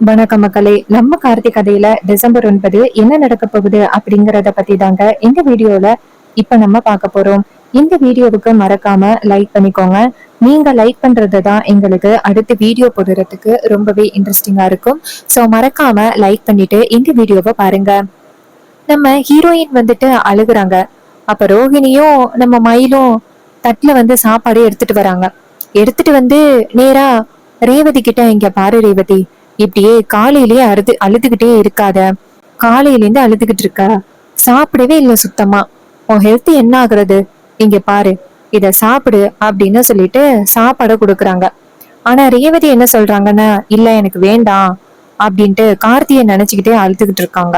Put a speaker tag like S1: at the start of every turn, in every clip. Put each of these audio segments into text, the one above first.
S1: வணக்கம் மக்களே. நம்ம கார்த்திக் கதையில டிசம்பர் 9 என்ன நடக்க போகுது அப்படிங்கறத பத்தி தாங்க இந்த வீடியோல இப்ப நம்ம பார்க்க போறோம். இந்த வீடியோவுக்கு மறக்காம லைக் பண்ணிக்கோங்க. நீங்க லைக் பண்றது தான் எங்களுக்கு அடுத்த வீடியோ போடுறதுக்கு ரொம்பவே இன்ட்ரெஸ்டிங்கா இருக்கும். சோ மறக்காம லைக் பண்ணிட்டு இந்த வீடியோவை பாருங்க. நம்ம ஹீரோயின் வந்துட்டு அழுகுறாங்க. அப்ப ரோஹிணியும் நம்ம மயிலும் தட்டுல சாப்பாடு எடுத்துட்டு வராங்க. எடுத்துட்டு நேரா ரேவதி கிட்ட, இங்க பாரு ரேவதி, இப்படியே காலையிலேயே அழுதுகிட்டே இருக்காத. காலையில இருந்து அழுதுகிட்டு இருக்க, சாப்பிடவே இல்லை சுத்தமா. உன் ஹெல்த் என்ன ஆகுறது? இங்க பாரு, இத சாப்பிடு அப்படின்னு சொல்லிட்டு சாப்பாட கொடுக்குறாங்க. ஆனா ரேவதி என்ன சொல்றாங்கன்னா, இல்ல எனக்கு வேண்டாம் அப்படின்ட்டு கார்த்திய நினைச்சுக்கிட்டே அழுதுகிட்டு இருக்காங்க.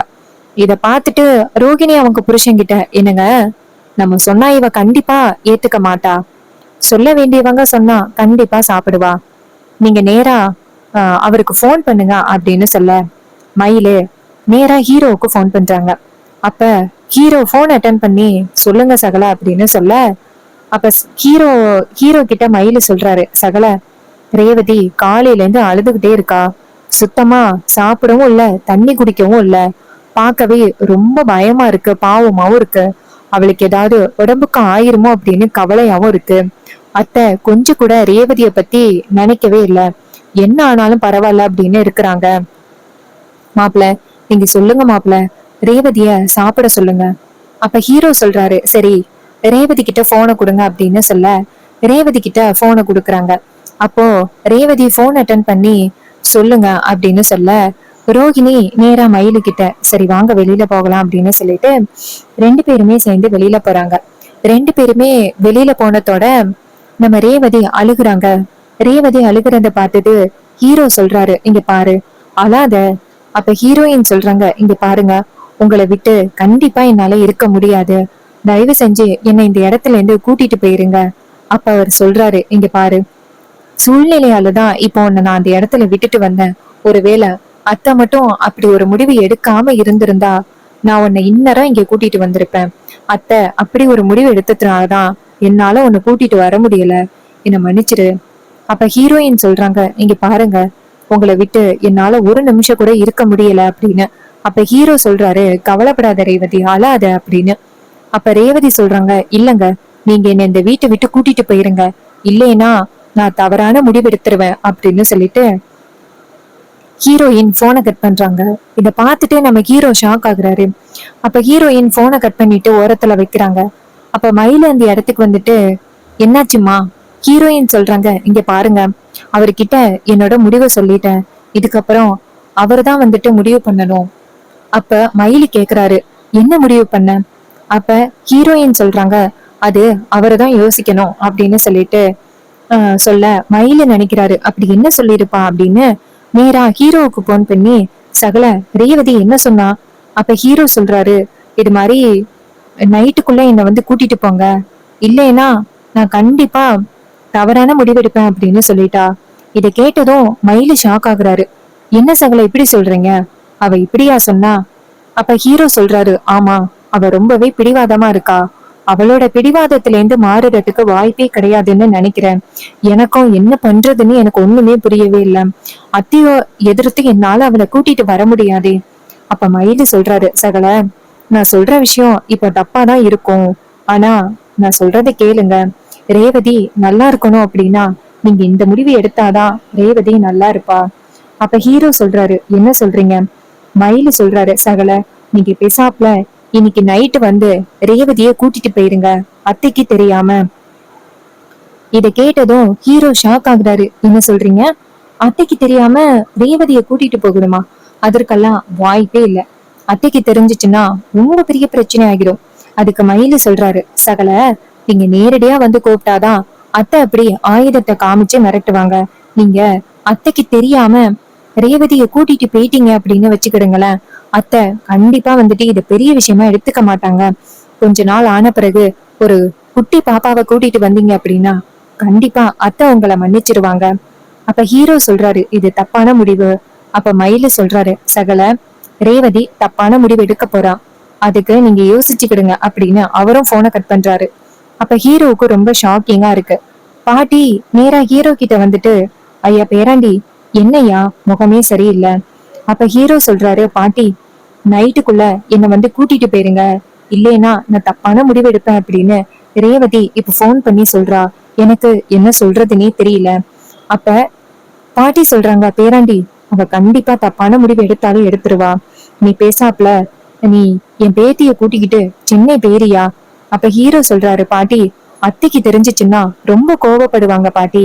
S1: இத பாத்துட்டு ரோகிணி அவங்க புருஷன்கிட்ட, என்னங்க, நம்ம சொன்னா இவ கண்டிப்பா ஏத்துக்க மாட்டா, சொல்ல வேண்டியவங்க சொன்னா கண்டிப்பா சாப்பிடுவா, நீங்க நேரா அவருக்கு போன் பண்ணுங்க அப்படின்னு சொல்ல, மயிலு நேரா ஹீரோவுக்கு போன் பண்றாங்க. அப்ப ஹீரோ போன் அட்டன் பண்ணி, சொல்லுங்க சகல அப்படின்னு சொல்ல, அப்ப ஹீரோ ஹீரோ கிட்ட மயிலு சொல்றாரு, சகல, ரேவதி காலையில இருந்து அழுதுகிட்டே இருக்கா, சுத்தமா சாப்பிடவும் இல்ல, தண்ணி குடிக்கவும் இல்ல, பார்க்கவே ரொம்ப பயமா இருக்கு, பாவமாவும் இருக்கு, அவளுக்கு ஏதாவது உடம்புக்கு ஆயிருமோ அப்படின்னு கவலையாவும் இருக்கு. அத்தை கொஞ்சம் கூட ரேவதிய பத்தி நினைக்கவே இல்ல, என்ன ஆனாலும் பரவாயில்ல அப்படின்னு இருக்கிறாங்க. மாப்பிள, நீங்க சொல்லுங்க மாப்பிள, ரேவதிய சாப்பிட சொல்லுங்க. அப்ப ஹீரோ சொல்றாரு, சரி ரேவதி கிட்ட போனை கொடுங்க அப்படின்னு சொல்ல, ரேவதி கிட்ட போனை கொடுக்குறாங்க. அப்போ ரேவதி போன் அட்டன் பண்ணி, சொல்லுங்க அப்படின்னு சொல்ல, ரோஹிணி நேரா மயிலு கிட்ட, சரி வாங்க வெளியில போகலாம் அப்படின்னு சொல்லிட்டு 2 பேருமே சேர்ந்து வெளியில போறாங்க. 2 பேருமே வெளியில போனதோட நம்ம ரேவதி அழுகுறாங்க. ரேவதி அழுகுறத பார்த்துட்டு ஹீரோ சொல்றாரு, இங்க பாரு அழாத. அப்ப ஹீரோயின் சொல்றாங்க, இங்க பாருங்க, உங்களை விட்டு கண்டிப்பா என்னால இருக்க முடியாது, தயவு செஞ்சு என்னை இந்த இடத்துல இருந்து கூட்டிட்டு போயிருங்க. அப்ப அவர் சொல்றாரு, இங்க பாரு, சூழ்நிலையாலதான் இப்போ உன்னை நான் அந்த இடத்துல விட்டுட்டு வந்தேன். ஒருவேளை அத்தை மட்டும் அப்படி ஒரு முடிவு எடுக்காம இருந்திருந்தா நான் உன்னை இந்நேரம் இங்க கூட்டிட்டு வந்திருப்பேன். அத்தை அப்படி ஒரு முடிவு எடுத்ததுனாலதான் என்னால உன்னை கூட்டிட்டு வர முடியல, என்னை மன்னிச்சிரு. அப்ப ஹீரோயின் சொல்றாங்க, இங்க பாருங்க, உங்களை விட்டு என்னால ஒரு நிமிஷம் கூட இருக்க முடியல அப்படின்னு. அப்ப ஹீரோ சொல்றாரு, கவலைப்படாத ரேவதி, அழாத அப்படின்னு. அப்ப ரேவதி சொல்றாங்க, இல்லங்க, நீங்க என்ன இந்த வீட்டை விட்டு கூட்டிட்டு போயிருங்க, இல்லைன்னா நான் தவறான முடிவு எடுத்துருவேன் அப்படின்னு சொல்லிட்டு ஹீரோயின் போனை கட் பண்றாங்க. இத பாத்துட்டு நம்ம ஹீரோ ஷாக் ஆகுறாரு. அப்ப ஹீரோயின் போனை கட் பண்ணிட்டு ஓரத்துல வைக்கிறாங்க. அப்ப மயில அந்த இடத்துக்கு என்னாச்சுமா? ஹீரோயின் சொல்றாங்க, இங்க பாருங்க, அவர்கிட்ட என்னோட முடிவை சொல்லிட்டேன், இதுக்கப்புறம் அவர்தான் முடிவு பண்ணணும். அப்ப மயிலு கேக்குறாரு, என்ன முடிவு பண்ண? அப்ப ஹீரோயின் சொல்றாங்க, அது அவர்தான் யோசிக்கணும் அப்படின்னு சொல்லிட்டு சொல்ல, மயிலு நினைக்கிறாரு, அப்படி என்ன சொல்லிருப்பா அப்படின்னு நேரா ஹீரோவுக்கு போன் பண்ணி, சகல, ரேவதி என்ன சொன்னா? அப்ப ஹீரோ சொல்றாரு, இது மாதிரி நைட்டுக்குள்ள என்ன கூட்டிட்டு போங்க, இல்லைன்னா நான் கண்டிப்பா தவறான முடிவெடுப்பேன் அப்படின்னு சொல்லிட்டா. இத கேட்டதும் மயிலு ஷாக் ஆகுறாரு. என்ன சகல இப்படி சொல்றீங்க? அவ இப்படியா சொன்னா? அப்ப ஹீரோ சொல்றாரு, ஆமா, அவ ரொம்பவே பிடிவாதமா இருக்கா, அவளோட பிடிவாதத்துல இருந்து மாறுறதுக்கு வாய்ப்பே கிடையாதுன்னு நினைக்கிறேன். எனக்கும் என்ன பண்றதுன்னு எனக்கு ஒண்ணுமே புரியவே இல்லை. அத்தையோ எதிர்த்து என்னால அவளை கூட்டிட்டு வர முடியாதே. அப்ப மயிலு சொல்றாரு, சகல, நான் சொல்ற விஷயம் இப்ப தப்பாதான் இருக்கும், ஆனா நான் சொல்றதை கேளுங்க. ரேவதி நல்லா இருக்கணும் அப்படின்னா நீங்க இந்த முடிவு எடுத்தாதான் ரேவதி நல்லா இருப்பா. அப்ப ஹீரோ சொல்றாரு, என்ன சொல்றீங்க? மயிலு சொல்றாரு, சகல, நீங்க பேசாப்ல இன்னைக்கு நைட்டு ரேவதிய கூட்டிட்டு போயிருங்க, அத்தைக்கு தெரியாம. இத கேட்டதும் ஹீரோ ஷாக் ஆகுறாரு. என்ன சொல்றீங்க? அத்தைக்கு தெரியாம ரேவதிய கூட்டிட்டு போகணுமா? அதற்கெல்லாம் வாய்ப்பே இல்ல. அத்தைக்கு தெரிஞ்சிச்சுன்னா ரொம்ப பெரிய பிரச்சனை ஆகிடும். அதுக்கு மயிலு சொல்றாரு, சகல, நீங்க நேரடியா கூப்பிட்டாதான் அத்தை அப்படி ஆயுதத்தை காமிச்சு மிரட்டுவாங்க. நீங்க அத்தைக்கு தெரியாம ரேவதிய கூட்டிட்டு போயிட்டீங்க அப்படின்னு வச்சுக்கிடுங்களேன், அத்தை கண்டிப்பா இத பெரிய விஷயமா எடுத்துக்க மாட்டாங்க. கொஞ்ச நாள் ஆன பிறகு ஒரு குட்டி பாப்பாவை கூட்டிட்டு வந்தீங்க அப்படின்னா கண்டிப்பா அத்தை உங்களை மன்னிச்சிருவாங்க. அப்ப ஹீரோ சொல்றாரு, இது தப்பான முடிவு. அப்ப மயிலு சொல்றாரு, சகல, ரேவதி தப்பான முடிவு எடுக்க போறா, அதுக்கு நீங்க யோசிச்சுக்கிடுங்க அப்படின்னு அவரும் போனை கட் பண்றாரு. அப்ப ஹீரோவுக்கு ரொம்ப ஷாக்கிங்கா இருக்கு. பாட்டி நேரா ஹீரோ கிட்ட ஐயா பேராண்டி, என்னையா முகமே சரியில்லை. அப்ப ஹீரோ சொல்றாரு, பாட்டி நைட்டுக்குள்ள என்ன வந்து கூட்டிட்டு போயிருங்க, இல்லைன்னா நான் தப்பான முடிவு எடுப்பேன் அப்படின்னு ரேவதி இப்ப போன் பண்ணி சொல்றா. எனக்கு என்ன சொல்றதுன்னே தெரியல. அப்ப பாட்டி சொல்றாங்க, பேராண்டி அவ கண்டிப்பா தப்பான முடிவு எடுத்தாலும் எடுத்துருவா. நீ பேசாப்ல நீ என் பேத்திய கூட்டிக்கிட்டு சென்னை பேரியா. அப்ப ஹீரோ சொல்றாரு, பாட்டி அத்தைக்கு தெரிஞ்சிச்சுன்னா ரொம்ப கோபப்படுவாங்க பாட்டி.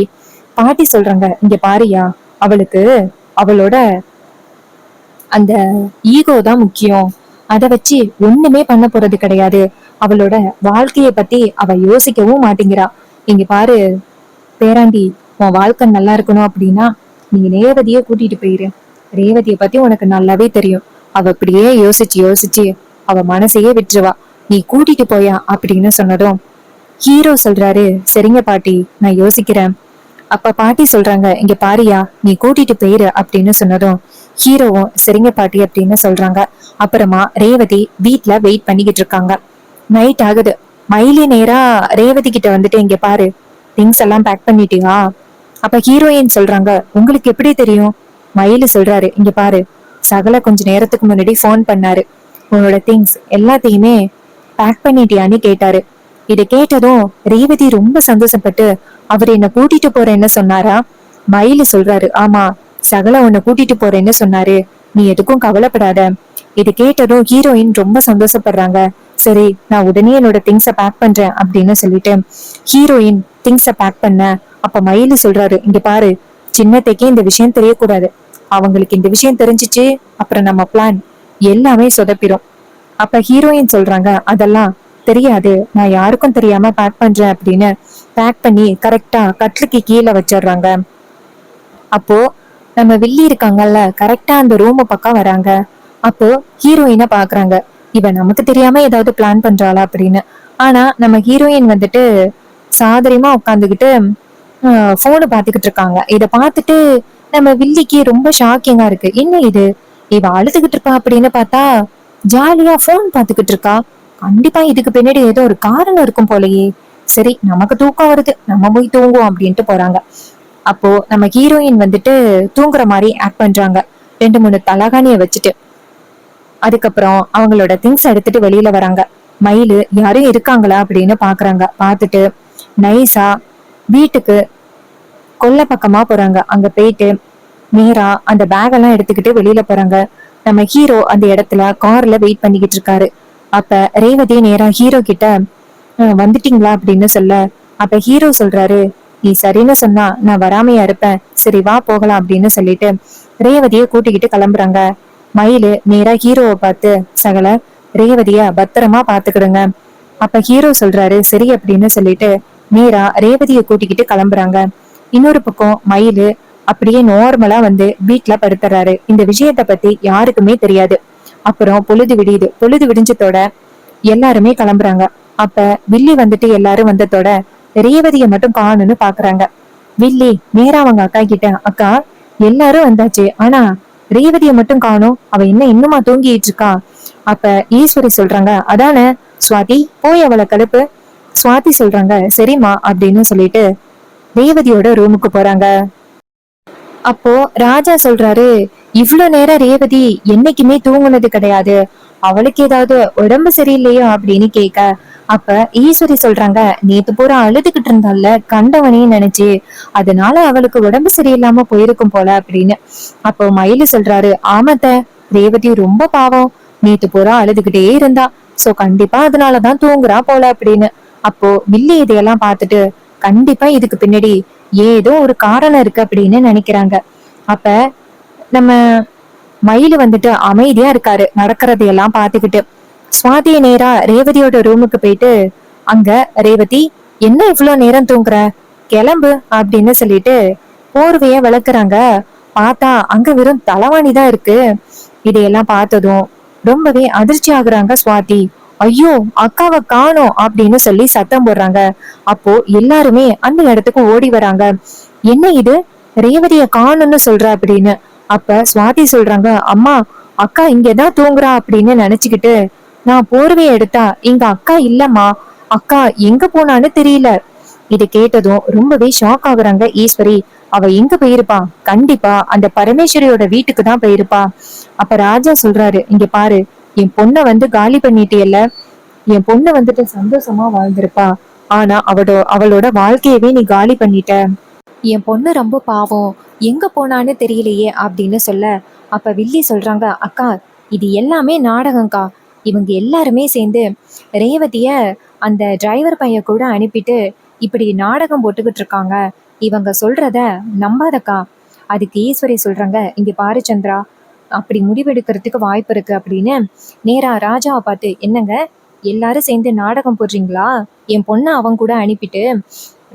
S1: பாட்டி சொல்றாங்க, இங்க பாரியா, அவளுக்கு அவளோட அந்த ஈகோ தான் முக்கியம். அத வச்சு ஒண்ணுமே பண்ண போறது கிடையாது. அவளோட வாழ்க்கைய பத்தி அவ யோசிக்கவும் மாட்டேங்கிறா. இங்க பாரு பேராண்டி, உன் வாழ்க்கை நல்லா இருக்கணும் அப்படின்னா நீ ரேவதிய கூட்டிட்டு போயிரு. ரேவதிய பத்தி உனக்கு நல்லாவே தெரியும். அவ அப்படியே யோசிச்சு யோசிச்சு அவ மனசையே விட்டுருவா. நீ கூட்டிட்டு போயா அப்படின்னு சொன்னதும் ஹீரோ சொல்றாரு, சரிங்க பாட்டி, நான் யோசிக்கிறேன். அப்ப பாட்டி சொல்றாங்க, இங்க பாரியா, நீ கூட்டிட்டு போயிரு அப்படின்னு சொன்னதும் ஹீரோவும் சரிங்க பாட்டி அப்படின்னு சொல்றாங்க. அப்புறமா ரேவதி வீட்ல வெயிட் பண்ணிக்கிட்டு இருக்காங்க. நைட் ஆகுது. மயிலி நேரா ரேவதி கிட்ட வந்துட்டு, இங்க பாரு திங்ஸ் எல்லாம் பேக் பண்ணிட்டியா. அப்ப ஹீரோயின் சொல்றாங்க, உங்களுக்கு எப்படி தெரியும். மயிலு சொல்றாரு, இங்க பாரு சகல கொஞ்ச நேரத்துக்கு முன்னாடி போன் பண்ணாரு, உன்னோட திங்ஸ் எல்லாத்தையுமே பேக் பண்ணிட்டியான்னு கேட்டாரு. இதை கேட்டதும் ரேவதி ரொம்ப சந்தோஷப்பட்டு, அவர் என்ன கூட்டிட்டு போறேன்னு சொன்னாரா. மயிலு சொல்றாரு, ஆமா சகல உன்னை கூட்டிட்டு போறேன்னு சொன்னாரு, நீ எதுக்கும் கவலைப்படாத. இது கேட்டதும் ஹீரோயின் ரொம்ப சந்தோஷப்படுறாங்க. சரி நான் உடனே என்னோட திங்ஸ பேக் பண்றேன் அப்படின்னு சொல்லிட்டு ஹீரோயின் திங்ஸ பேக் பண்ண. அப்ப மயிலு சொல்றாரு, இங்க பாரு சின்னத்தைக்கே இந்த விஷயம் தெரியக்கூடாது. அவங்களுக்கு இந்த விஷயம் தெரிஞ்சிச்சு அப்புறம் நம்ம பிளான் எல்லாமே சொதப்பிடும். அப்ப ஹீரோயின் சொல்றாங்க, அதெல்லாம் தெரியாது, நான் யாருக்கும் தெரியாம பேக் பண்றேன் அப்படின்னு பேக் பண்ணி கரெக்டா கட்லுக்கு கீழே வச்சிடுறாங்க. அப்போ நம்ம வில்லி இருக்காங்கல்ல, கரெக்டா அந்த ரூம் பக்கம் வராங்க. அப்போ ஹீரோயினை பாக்குறாங்க. இவ நமக்கு தெரியாம ஏதாவது பிளான் பண்றாளா அப்படின்னு. ஆனா நம்ம ஹீரோயின் வந்துட்டு சாதரியமா உட்காந்துக்கிட்டு போனு பாத்துக்கிட்டு இருக்காங்க. இத பாத்துட்டு நம்ம வில்லிக்கு ரொம்ப ஷாக்கிங்கா இருக்கு. என்ன இது, இவ அழுதுகிட்டு இருக்கா அப்படின்னு பார்த்தா ஜாலியா போன் பாத்துக்கிட்டு இருக்கா. கண்டிப்பா இதுக்கு பின்னாடி ஏதோ ஒரு காரணம் இருக்கும் போலயே. சரி நமக்கு தூக்கம் வருது, நம்ம போய் தூங்குவோம் அப்படின்ட்டு போறாங்க. அப்போ நம்ம ஹீரோயின் வந்துட்டு தூங்குற மாதிரி ஆக்ட் பண்றாங்க, 2 3 தலகாணிய வச்சுட்டு. அதுக்கப்புறம் அவங்களோட திங்ஸ் எடுத்துட்டு வெளியில வராங்க. மயிலு யாரும் இருக்காங்களா அப்படின்னு பாக்குறாங்க. பாத்துட்டு நைஸா வீட்டுக்கு கொல்ல பக்கமா போறாங்க. அங்க போயிட்டு நேரா அந்த பேக் எல்லாம் எடுத்துக்கிட்டு வெளியில போறாங்க. நம்ம ஹீரோ அந்த இடத்துல கார்ல வெயிட் பண்ணிக்கிட்டு இருக்காரு. அப்ப ரேவதி நேரா ஹீரோ கிட்ட வந்துட்டீங்களா அப்படின்னு சொல்ல, அப்ப ஹீரோ சொல்றாரு, நீ சரின்னு சொன்னா நான் வராமையா இருப்பேன், சரி வா போகலாம் அப்படின்னு சொல்லிட்டு ரேவதிய கூட்டிக்கிட்டு கிளம்புறாங்க. மயிலு நேரா ஹீரோவை பார்த்து, சகல ரேவதிய பத்திரமா பாத்துக்கிடுங்க. அப்ப ஹீரோ சொல்றாரு, சரி அப்படின்னு சொல்லிட்டு நேரா ரேவதிய கூட்டிக்கிட்டு கிளம்புறாங்க. இன்னொரு பக்கம் மயிலு அப்படியே நார்மலா வந்து வீட்டுல படுத்துறாரு. இந்த விஷயத்த பத்தி யாருக்குமே தெரியாது. அப்புறம் பொழுது விடியுது. பொழுது விடிஞ்சதோட எல்லாருமே கிளம்புறாங்க. அப்ப வில்லி வந்துட்டு எல்லாரும் வந்ததோட ரேவதிய மட்டும் காணுன்னு பாக்குறாங்க. வில்லி நேரா அவங்க அக்கா கிட்ட, அக்கா எல்லாரும் வந்தாச்சு, ஆனா ரேவதிய மட்டும் காணும், அவ என்ன இன்னுமா தூங்கிட்டு இருக்கா. அப்ப ஈஸ்வரி சொல்றாங்க, அதானே சுவாதி, போய் அவளை கழுப்பு. சுவாதி சொல்றாங்க, சரிம்மா அப்படின்னு சொல்லிட்டு ரேவதியோட ரூமுக்கு போறாங்க. அப்போ ராஜா சொல்றாரு, இவ்ளோ நேரம் ரேவதி என்னைக்குமே தூங்குனது கிடையாது, அவளுக்கு ஏதாவது உடம்பு சரியில்லையோ அப்படின்னு கேட்க. அப்ப ஈஸ்வரி சொல்றாங்க, நேத்து பூரா அழுதுகிட்டு இருந்தால கண்டவனையும் நினைச்சு, அதனால அவளுக்கு உடம்பு சரியில்லாம போயிருக்கும் போல அப்படின்னு. அப்போ மயிலு சொல்றாரு, ஆமாத்த, ரேவதி ரொம்ப பாவம், நேத்து பூரா அழுதுகிட்டே இருந்தா, சோ கண்டிப்பா அதனாலதான் தூங்குறா போல அப்படின்னு. அப்போ வில்லி இதையெல்லாம் பார்த்துட்டு கண்டிப்பா இதுக்கு பின்னாடி ஏதோ ஒரு காரணம் இருக்கு அப்படின்னு நினைக்கிறாங்க. அப்ப நம்ம மயிலு வந்துட்டு அமைதியா இருக்காரு நடக்கிறதையெல்லாம் பாத்துக்கிட்டு. சுவாதிய நேரா ரேவதியோட ரூமுக்கு போயிட்டு, அங்க ரேவதி என்ன இவ்வளவு நேரம் தூங்குற, கிளம்பு அப்படின்னு சொல்லிட்டு போர்வைய விளக்குறாங்க. பார்த்தா அங்க வெறும் தலைவாணிதான் இருக்கு. இதையெல்லாம் பார்த்ததும் ரொம்பவே அதிர்ச்சி ஆகுறாங்க சுவாதி. ஐயோ அக்காவை காணோம் அப்படின்னு சொல்லி சத்தம் போடுறாங்க. அப்போ எல்லாருமே அந்த இடத்துக்கு ஓடி வராங்க. என்ன இது, ரேவதிய காணும்னு சொல்ற அப்படின்னு. அப்ப சுவாதி சொல்றாங்க, அம்மா அக்கா இங்கதான் தூங்குறா அப்படின்னு நினைச்சுக்கிட்டு நான் போர்வைய எடுத்தா இங்க அக்கா இல்லம்மா, அக்கா எங்க போனான்னு தெரியல, இது கேட்டதும் ரொம்பவே ஷாக் ஆகுறாங்க ஈஸ்வரி. அவ எங்க போயிருப்பா? கண்டிப்பா அந்த பரமேஸ்வரியோட வீட்டுக்கு தான் போயிருப்பா. அப்ப ராஜா சொல்றாரு, இங்க பாரு, என் பொண்ண காலி பண்ணிட்டியல்ல, என் பொண்ணு சந்தோஷமா வாழ்ந்திருப்பா. ஆனா அவளோட வாழ்க்கையவே நீ காலி பண்ணிட்ட. என் பொண்ணு ரொம்ப பாவம், எங்க போனான்னு தெரியலையே அப்படின்னு சொல்ல, அப்ப வில்லி சொல்றாங்க, அக்கா இது எல்லாமே நாடகம்க்கா. இவங்க எல்லாருமே சேர்ந்து ரேவதிய அந்த டிரைவர் பையன் கூட அனுப்பிட்டு இப்படி நாடகம் போட்டுக்கிட்டு இருக்காங்க. இவங்க சொல்றத நம்பாதக்கா. அதுக்கு ஈஸ்வரி சொல்றாங்க, இங்க பாரு சந்திரா, அப்படி முடிவெடுக்கிறதுக்கு வாய்ப்பு இருக்கு அப்படின்னு நேரா ராஜாவை பார்த்து, என்னங்க எல்லாரும் சேர்ந்து நாடகம் போடுறீங்களா? என் பொண்ணை அவங்க கூட அனுப்பிட்டு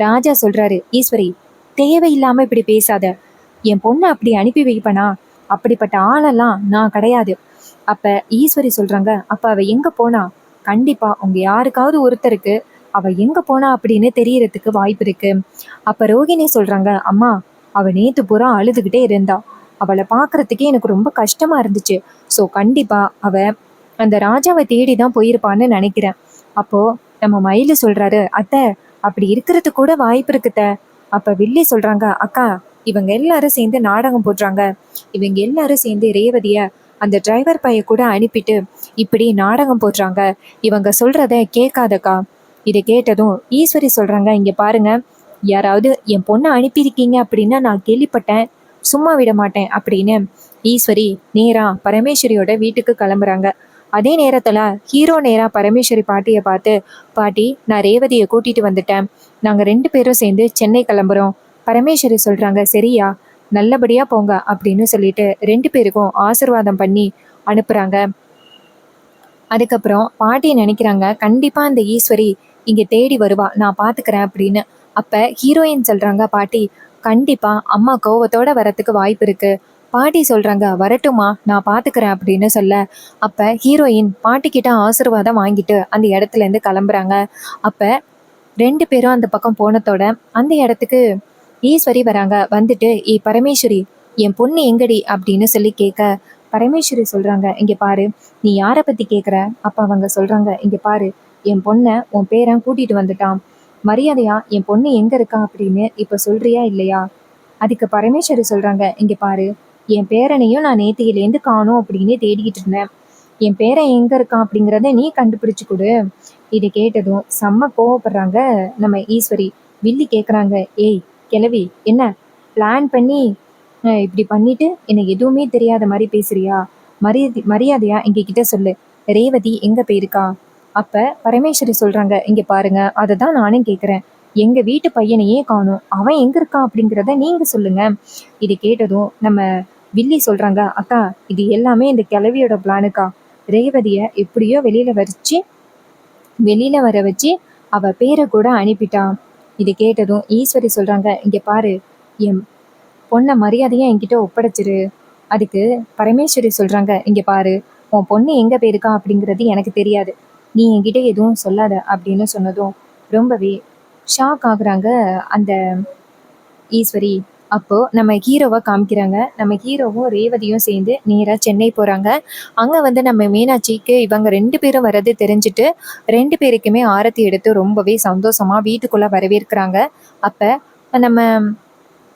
S1: ராஜா சொல்றாரு, ஈஸ்வரி தேவையில்லாம இப்படி பேசாத. என் பொண்ணை அப்படி அனுப்பி வைப்பனா? அப்படிப்பட்ட ஆளெல்லாம் நான் கிடையாது. அப்ப ஈஸ்வரி சொல்றாங்க, அப்ப அவ எங்க போனா? கண்டிப்பா உங்க யாருக்காவது ஒருத்தருக்கு அவ எங்க போனா அப்படின்னு தெரியறதுக்கு வாய்ப்பு இருக்கு. அப்ப ரோகிணி சொல்றாங்க, அம்மா அவ நேத்து பூரா அழுதுகிட்டே இருந்தா. அவளை பாக்குறதுக்கே எனக்கு ரொம்ப கஷ்டமா இருந்துச்சு. சோ கண்டிப்பா அவ அந்த ராஜாவை தேடிதான் போயிருப்பான்னு நினைக்கிறேன். அப்போ நம்ம மயிலு சொல்றாரு, அத்தை அப்படி இருக்கிறது கூட வாய்ப்பு இருக்குத்த. அப்ப வில்லி சொல்றாங்க, அக்கா இவங்க எல்லாரும் சேர்ந்து நாடகம் போடுறாங்க. இவங்க எல்லாரும் சேர்ந்து ரேவதிய அந்த டிரைவர் பைய கூட அனுப்பிட்டு இப்படி நாடகம் போடுறாங்க. இவங்க சொல்றத கேட்காதக்கா. இதை கேட்டதும் ஈஸ்வரி சொல்றாங்க, இங்க பாருங்க, யாராவது என் பொண்ணை அனுப்பியிருக்கீங்க அப்படின்னா நான் கேள்விப்பட்டேன், சும்மா விட மாட்டேன் அப்படின்னு ஈஸ்வரி நேரா பரமேஸ்வரியோட வீட்டுக்கு கிளம்புறாங்க. அதே நேரத்துல ஹீரோ நேரா பரமேஸ்வரி பாட்டியை பார்த்து, பாட்டி நான் ரேவதியை கூட்டிட்டு வந்துட்டேன், நாங்க 2 பேரும் சேர்ந்து சென்னை கிளம்புறோம். பரமேஸ்வரி சொல்றாங்க, சரியா, நல்லபடியா போங்க அப்படின்னு சொல்லிட்டு 2 பேருக்கும் ஆசிர்வாதம் பண்ணி அனுப்புறாங்க. அதுக்கப்புறம் பாட்டி நினைக்கிறாங்க, கண்டிப்பா அந்த ஈஸ்வரி இங்க தேடி வருவா, நான் பாத்துக்கிறேன் அப்படின்னு. அப்ப ஹீரோயின் சொல்றாங்க, பாட்டி கண்டிப்பா அம்மா கோவத்தோட வரத்துக்கு வாய்ப்பு இருக்கு. பாட்டி சொல்றாங்க, வரட்டுமா, நான் பாத்துக்கிறேன் அப்படின்னு சொல்ல, அப்ப ஹீரோயின் பாட்டி கிட்ட ஆசீர்வாதம் வாங்கிட்டு அந்த இடத்துல இருந்து கிளம்புறாங்க. அப்ப 2 பேரும் அந்த பக்கம் போனதோட அந்த இடத்துக்கு ஈஸ்வரி வராங்க. வந்துட்டு, ஏ பரமேஸ்வரி, என் பொண்ணு எங்கடி அப்படின்னு சொல்லி கேட்க, பரமேஸ்வரி சொல்றாங்க, இங்க பாரு, நீ யாரை பத்தி கேக்குற? அப்ப அவங்க சொல்றாங்க, இங்க பாரு, என் பொண்ணை உன் பேரன் கூட்டிட்டு வந்துட்டான், மரியாதையா என் பொண்ணு எங்க இருக்கா அப்படின்னு இப்ப சொல்றியா இல்லையா? அதுக்கு பரமேஸ்வரி சொல்றாங்க, இங்க பாரு, என் பேரனையும் நான் நேத்தியிலேருந்து காணோம் அப்படின்னு தேடிக்கிட்டு இருந்தேன். என் பேரன் எங்க இருக்கான் அப்படிங்கிறத நீ கண்டுபிடிச்சு கொடு. இதை கேட்டதும் செம்ம கோவப்படுறாங்க நம்ம ஈஸ்வரி. வில்லி கேக்குறாங்க, ஏய் கிளவி, என்ன பிளான் பண்ணி இப்படி பண்ணிட்டு என்னை எதுவுமே தெரியாத மாதிரி பேசுறியா? மரியாதையா எங்க கிட்ட சொல்லு, ரேவதி எங்க போயிருக்கா? அப்ப பரமேஸ்வரி சொல்றாங்க, இங்க பாருங்க, அதை தான் நானும் கேக்குறேன், எங்க வீட்டு பையனையே காணும், அவன் எங்க இருக்கான் அப்படிங்கிறத நீங்க சொல்லுங்க. இது கேட்டதும் நம்ம வில்லி சொல்றாங்க, அக்கா இது எல்லாமே இந்த கிளவியோட பிளானுக்கா. ரேவதிய எப்படியோ வெளியில வர வச்சு அவ பேரை கூட அனுப்பிட்டான். இது கேட்டதும் ஈஸ்வரி சொல்றாங்க, இங்க பாரு, என் பொண்ணை மரியாதையா என்கிட்ட ஒப்படைச்சிரு. அதுக்கு பரமேஸ்வரி சொல்றாங்க, இங்க பாரு, உன் பொண்ணு எங்க போயிருக்கா அப்படிங்கிறது எனக்கு தெரியாது, நீ என்கிட்ட எதுவும் சொல்லாத அப்படின்னு சொன்னதும் ரொம்பவே ஷாக் ஆகுறாங்க அந்த ஈஸ்வரி. அப்போ நம்ம ஹீரோவை காமிக்கிறாங்க. நம்ம ஹீரோவும் ரேவதியும் சேர்ந்து நேரா சென்னை போறாங்க. அங்க நம்ம மீனாட்சிக்கு இவங்க 2 பேரும் வர்றது தெரிஞ்சுட்டு 2 பேருக்குமே ஆரத்தி எடுத்து ரொம்பவே சந்தோஷமா வீட்டுக்குள்ள வரவேற்கிறாங்க. அப்ப நம்ம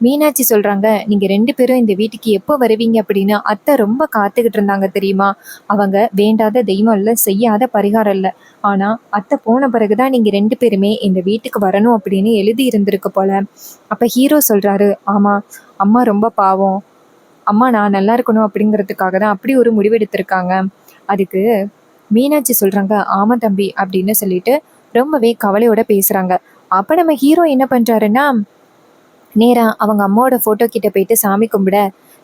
S1: மீனாட்சி சொல்றாங்க, நீங்க 2 பேரும் இந்த வீட்டுக்கு எப்போ வருவீங்க அப்படின்னு அத்தை ரொம்ப காத்துக்கிட்டு இருந்தாங்க தெரியுமா? அவங்க வேண்டாத தெய்வம் இல்ல, செய்யாத பரிகாரம் இல்ல, ஆனா அத்தை போன பிறகுதான் நீங்க 2 பேருமே இந்த வீட்டுக்கு வரணும் அப்படின்னு எழுதி இருந்திருக்கு போல. அப்ப ஹீரோ சொல்றாரு, ஆமா, அம்மா ரொம்ப பாவம், அம்மா நான் நல்லா இருக்கணும் அப்படிங்கிறதுக்காக தான் அப்படி ஒரு முடிவெடுத்திருக்காங்க. அதுக்கு மீனாட்சி சொல்றாங்க, ஆமா தம்பி அப்படின்னு சொல்லிட்டு ரொம்பவே கவலையோட பேசுறாங்க. அப்ப நம்ம ஹீரோ என்ன பண்றாருன்னா, நேரா அவங்க அம்மாவோட போட்டோ கிட்ட போயிட்டு சாமி கும்பிட,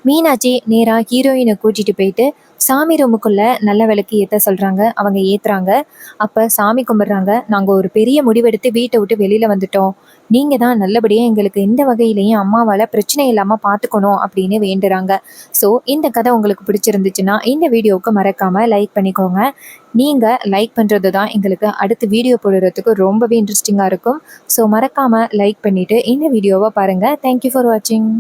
S1: மீனாட்சி நேரா ஹீரோயினை கூட்டிட்டு போயிட்டு சாமி ரூமுக்குள்ள நல்ல விளக்கு ஏத்த சொல்றாங்க. அவங்க ஏத்துறாங்க. அப்ப சாமி கும்பிடுறாங்க. நாங்க ஒரு பெரிய முடிவெடுத்து வீட்டை விட்டு வெளியில வந்துட்டோம், நீங்க தான் நல்லபடியா எங்களுக்கு எந்த வகையிலையும் அம்மாவால பிரச்சனை இல்லாம பாத்துக்கணும் அப்படின்னு வேண்டுறாங்க. ஸோ இந்த கதை உங்களுக்கு பிடிச்சிருந்துச்சுன்னா இந்த வீடியோவுக்கு மறக்காம லைக் பண்ணிக்கோங்க. நீங்க லைக் பண்றது தான் எங்களுக்கு அடுத்த வீடியோ போடுறதுக்கு ரொம்பவே இன்ட்ரெஸ்டிங்கா இருக்கும். ஸோ மறக்காம லைக் பண்ணிட்டு இந்த வீடியோவை பாருங்க. தேங்க்யூ ஃபார் வாட்சிங்.